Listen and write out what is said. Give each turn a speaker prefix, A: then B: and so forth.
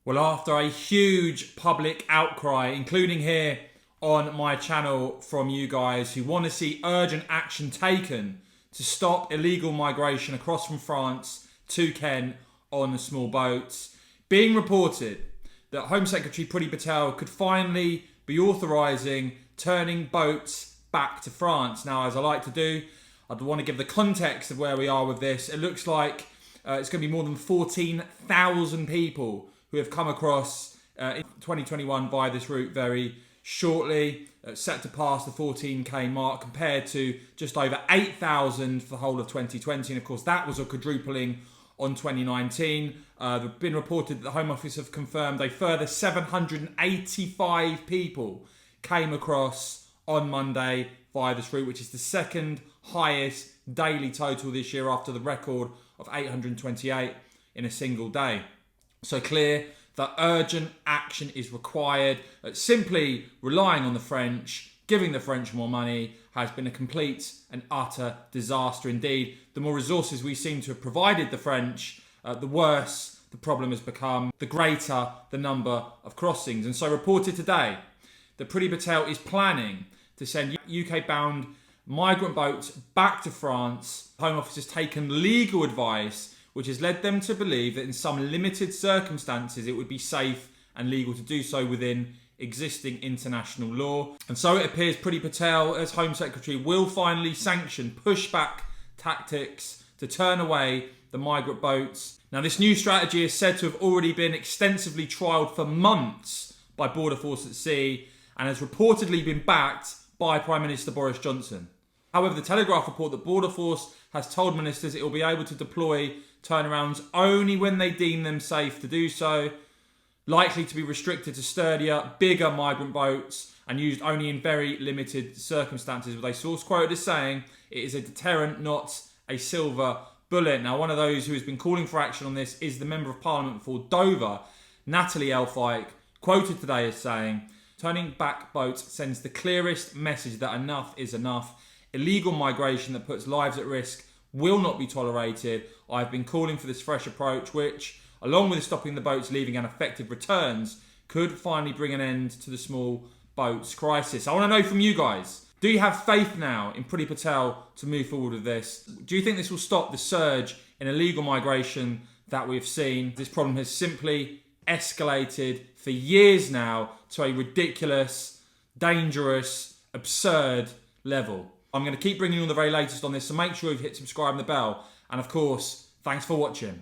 A: Well, after a huge public outcry, including here on my channel from you guys who want to see urgent action taken to stop illegal migration across from France to Kent on the small boats, being reported that Home Secretary Patel could finally be authorising turning boats back to France. Now, as I like to do, I'd want to give the context of where we are with this. It looks like it's going to be more than 14,000 people who have come across in 2021 via this route very shortly, set to pass the 14k mark compared to just over 8,000 for the whole of 2020. And of course, that was a quadrupling on 2019. There's been reported that the Home Office have confirmed a further 785 people came across on Monday via this route, which is the second highest daily total this year after the record of 828 in a single day. So clear that urgent action is required. Simply relying on the French, giving the French more money, has been a complete and utter disaster indeed. The more resources we seem to have provided the French, the worse the problem has become, the greater the number of crossings. And so reported today that Patel is planning to send UK-bound migrant boats back to France. Home Office has taken legal advice which has led them to believe that in some limited circumstances it would be safe and legal to do so within existing international law. And so it appears Patel, as Home Secretary, will finally sanction pushback tactics to turn away the migrant boats. Now, this new strategy is said to have already been extensively trialled for months by Border Force at Sea and has reportedly been backed by Prime Minister Boris Johnson. However, the Telegraph report that Border Force has told ministers it will be able to deploy turnarounds only when they deem them safe to do so, likely to be restricted to sturdier, bigger migrant boats and used only in very limited circumstances, with a source quoted as saying it is a deterrent, not a silver bullet. Now, one of those who has been calling for action on this is the Member of Parliament for Dover, Natalie Elphike, quoted today as saying, "Turning back boats sends the clearest message that enough is enough. Illegal migration that puts lives at risk will not be tolerated. I've been calling for this fresh approach, which, along with stopping the boats leaving and effective returns, could finally bring an end to the small boats crisis." I want to know from you guys, do you have faith now in Patel to move forward with this? Do you think this will stop the surge in illegal migration that we've seen? This problem has simply escalated for years now to a ridiculous, dangerous, absurd level. I'm going to keep bringing you all the very latest on this, so make sure you've hit subscribe and the bell. And of course, thanks for watching.